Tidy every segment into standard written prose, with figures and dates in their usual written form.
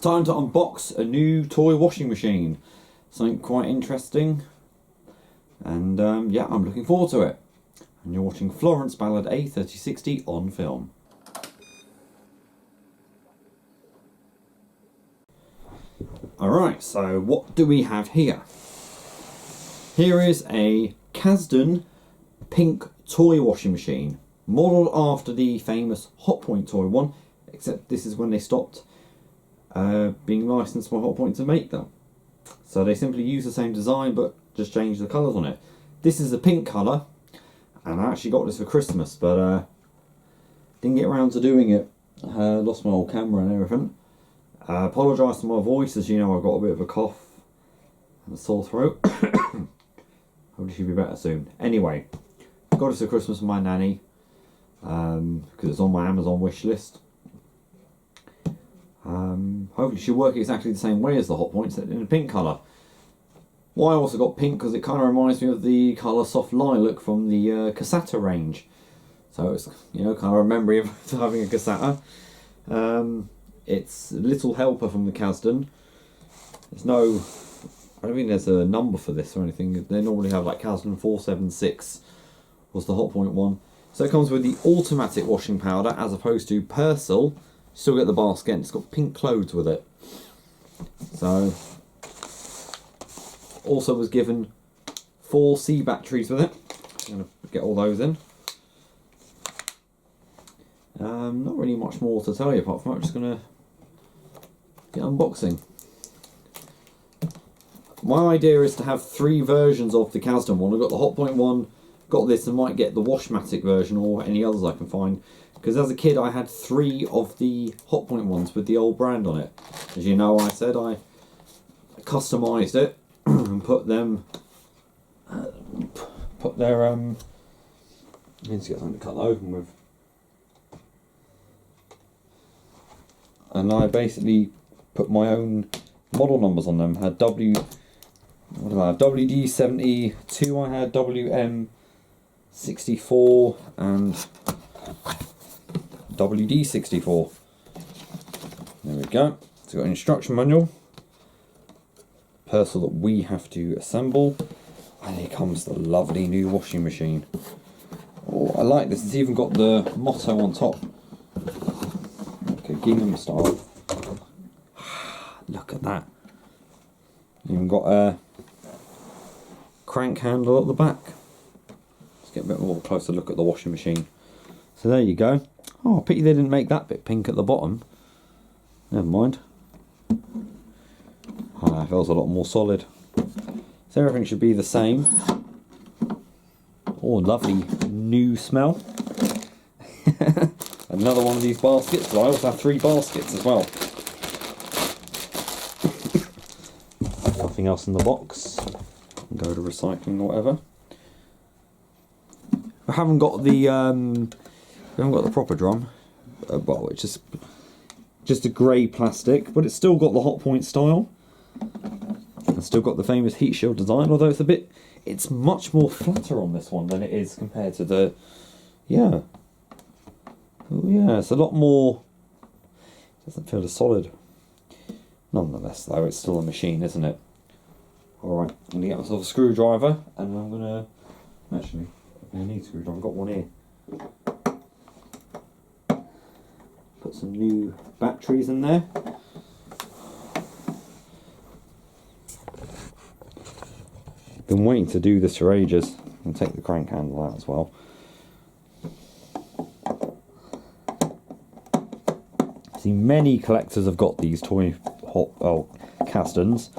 time to unbox a new toy washing machine. Something quite interesting. And yeah, I'm looking forward to it. And you're watching Florence Ballard A3060 on film. Alright, so what do we have here? Here is a Casdon pink toy washing machine, modelled after the famous Hotpoint toy one, except this is when they stopped being licensed by Hotpoint to make them. So they simply use the same design but just change the colours on it. This is a pink colour, and I actually got this for Christmas, but didn't get around to doing it. Lost my old camera and everything. I apologise for my voice, as you know I've got a bit of a cough and a sore throat. Hopefully she'll be better soon. Anyway, got this for Christmas from my nanny, because it's on my Amazon wish list. Hopefully she'll work exactly the same way as the Hotpoint, except in a pink colour. Why I also got pink, because it kind of reminds me of the colour Soft Lilac from the Casata range. So it's, you know, kind of a memory of having a Casata. It's a little helper from the Casdon. There's no, I don't think there's a number for this or anything. They normally have like Casdon 476 was the Hotpoint one. So it comes with the automatic washing powder as opposed to Persil. Still get the basket, and it's got pink clothes with it. So, also was given 4 C batteries with it. I'm going to get all those in. Not really much more to tell you apart from that. I'm just going to get unboxing. My idea is to have 3 versions of the Casdon one. I've got the Hotpoint one, got this, and might get the Washmatic version or any others I can find. Because as a kid I had 3 of the Hotpoint ones with the old brand on it. As you know, I said I customised it and put them, put their, I need to get something to cut that open with. And I basically put my own model numbers on them. Had what did I have? WD72, I had WM64 and WD64. There we go. It's got an instruction manual, Persil that we have to assemble, and here comes the lovely new washing machine. Oh, I like this. It's even got the motto on top. Okay, gingham style. Look at that. Even got a crank handle at the back. Let's get a bit more closer look at the washing machine. So there you go. Oh, pity they didn't make that bit pink at the bottom. Never mind. Oh, that feels a lot more solid. So everything should be the same. Oh, lovely new smell. Another one of these baskets, but I also have 3 baskets as well. Nothing else in the box. Go to recycling or whatever. I haven't got the proper drum. Well, it's just a grey plastic, but it's still got the Hotpoint style. It's still got the famous heat shield design, although it's much more flatter on this one than it is compared to the, yeah. Oh yeah, it's a lot more, doesn't feel as solid. Nonetheless though, it's still a machine, isn't it? Alright, I'm going to get myself a screwdriver, and I'm going to, actually, I need a screwdriver, I've got one here. Put some new batteries in there. Been waiting to do this for ages. And take the crank handle out as well. See, many collectors have got these toy Casdons.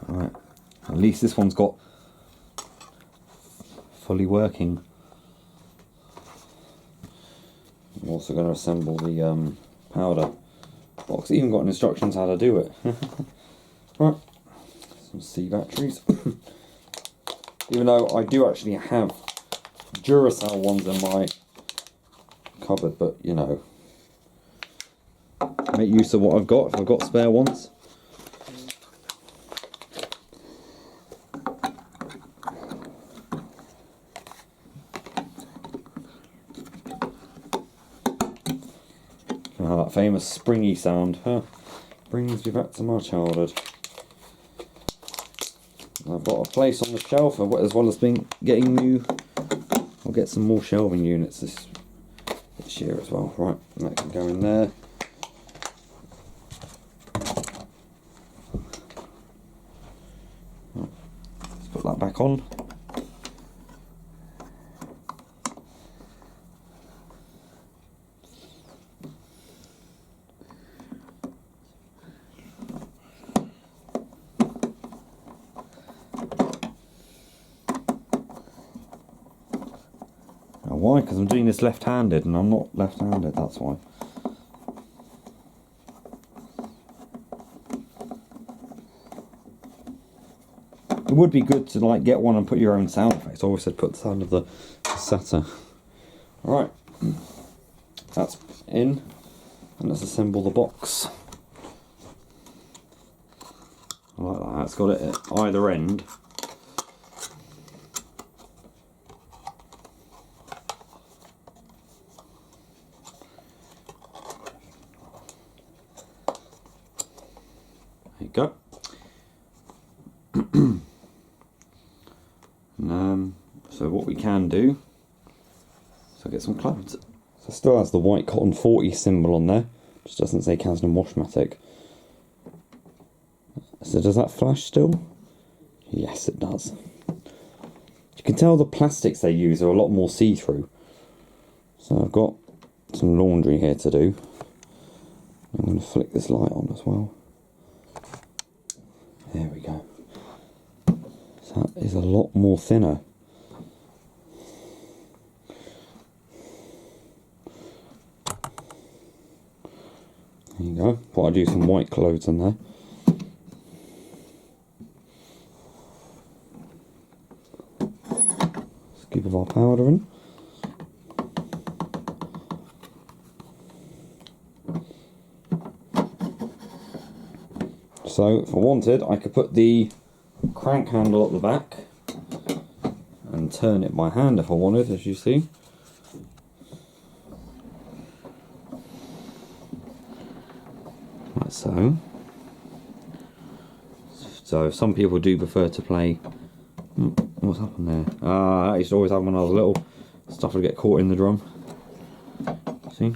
Right, at least this one's got fully working. I'm also going to assemble the powder box. Even got instructions how to do it. Right, some C batteries. Even though I do actually have Duracell ones in my cupboard, but you know, make use of what I've got if I've got spare ones. That famous springy sound, huh? Brings me back to my childhood. I've got a place on the shelf as well as getting new. I'll get some more shelving units this year as well. Right, that can go in there. Let's put that back on. Why? Because I'm doing this left-handed and I'm not left-handed, that's why. It would be good to like get one and put your own sound effects. I always said put the sound of the setter. Alright, that's in, and let's assemble the box. I like that, it's got it at either end. There you go. So what we can do, so get some clothes. So it still has the white cotton 40 symbol on there, just doesn't say Casdon Washmatic. So does that flash still? Yes, it does. You can tell the plastics they use are a lot more see-through. So I've got some laundry here to do. I'm going to flick this light on as well. There we go. So that is a lot more thinner. There you go. Thought I'd do some white clothes in there. Scoop of our powder in. So if I wanted, I could put the crank handle at the back and turn it by hand if I wanted, as you see. Like so. So some people do prefer to play. What's happened there? I used to always have when I was little. Stuff would get caught in the drum. See?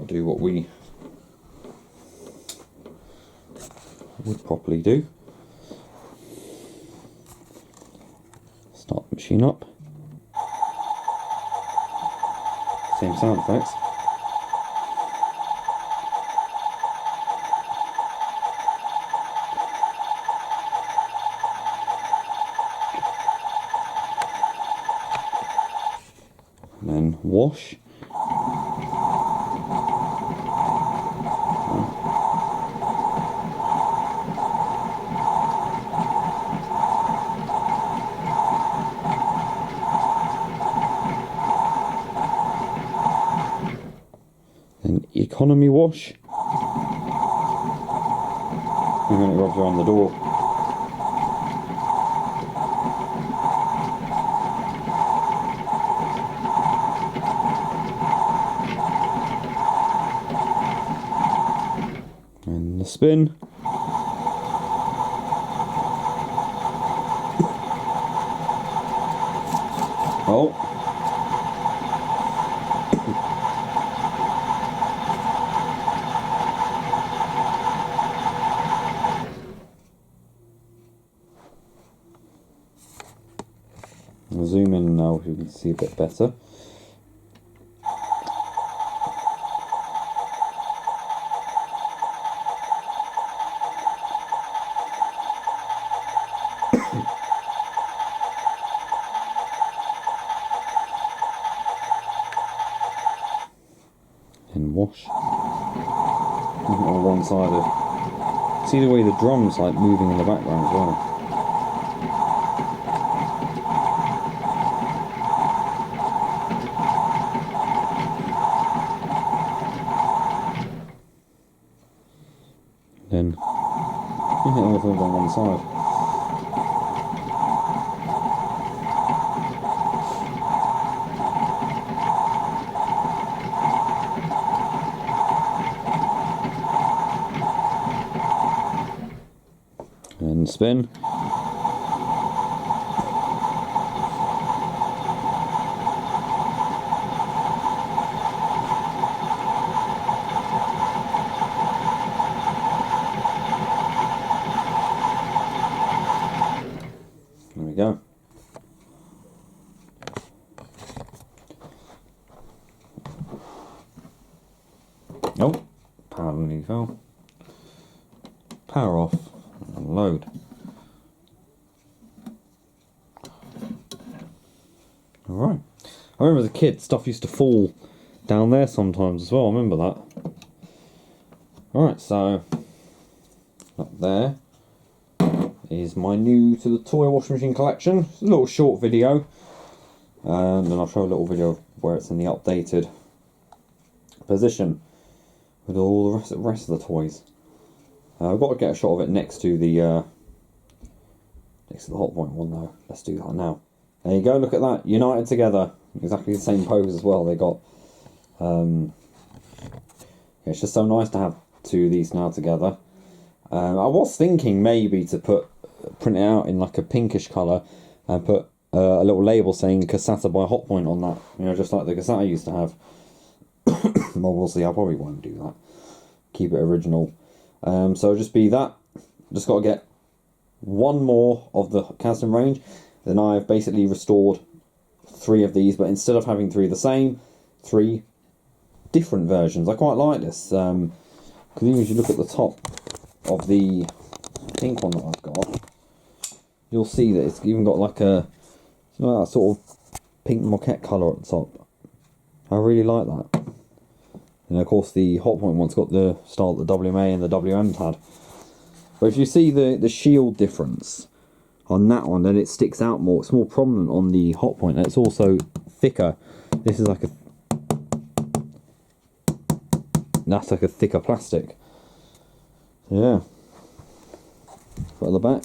Do what we would properly do. Start the machine up. Same sound effects. And then wash. Economy wash, and then it rubs around the door. And the spin. Oh. I'll zoom in now so you can see a bit better. And wash. All one-sided. See the way the drum's like moving in the background as well. Then you hit everything on one side. spin. There we go. Oh, power nearly fell. Power off and load. Alright. I remember as a kid, stuff used to fall down there sometimes as well. I remember that. Alright, so up there is my new to the toy washing machine collection. It's a little short video, and then I'll show a little video of where it's in the updated position with all the rest of the toys. I've got to get a shot of it next to the Hot Point one though. Let's do that now. There you go, look at that, united together. Exactly the same pose as well. They got yeah, it's just so nice to have two of these now together. I was thinking maybe to print it out in like a pinkish colour and put a little label saying Casata by Hot Point on that, you know, just like the Casata used to have. Well, we'll see, I probably won't do that. Keep it original. So it'll just be that. Just got to get one more of the Casdon range. Then I've basically restored 3 of these, but instead of having 3 the same, 3 different versions. I quite like this, because even if you look at the top of the pink one that I've got, you'll see that it's even got like a that sort of pink moquette colour at the top. I really like that. And of course the Hot Point one's got the style that the WMA and the WM's had. But if you see the shield difference on that one, then it sticks out more. It's more prominent on the Hot Point, and it's also thicker. This is like that's like a thicker plastic. So yeah. Got at the back.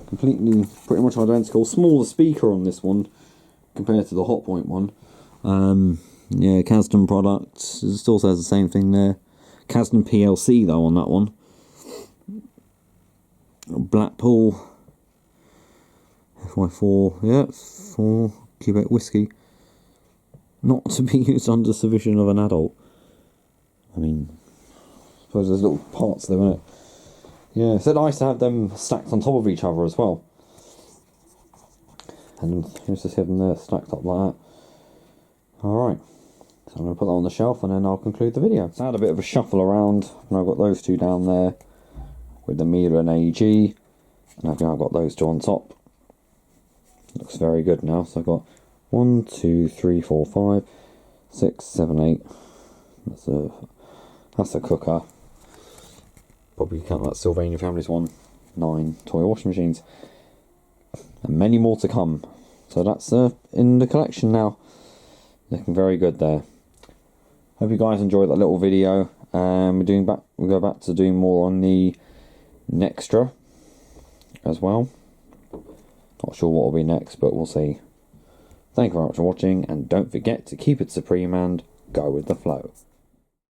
Completely, pretty much identical. Smaller speaker on this one compared to the Hot Point one. Yeah, Casdon products. It still says the same thing there. Casdon PLC though on that one. Blackpool FY4, yeah, 4 Quebec whiskey. Not to be used under supervision of an adult. I mean, I suppose there's little parts there, isn't it? Yeah, it's nice to have them stacked on top of each other as well. And here's just have them there stacked up like that. Alright, so I'm going to put that on the shelf and then I'll conclude the video. So I had a bit of a shuffle around, and I've got those 2 down there with the Miele and AEG, and I've now got those 2 on top. Looks very good now. So I've got 1, 2, 3, 4, 5, 6, 7, 8. That's a cooker. Probably count that Sylvania Family's one. 9 toy washing machines, and many more to come. So that's in the collection now. Looking very good there. Hope you guys enjoyed that little video. We go back to doing more on the NeXtra as well. Not sure what will be next, but we'll see. Thank you very much for watching, and don't forget to keep it supreme and go with the flow.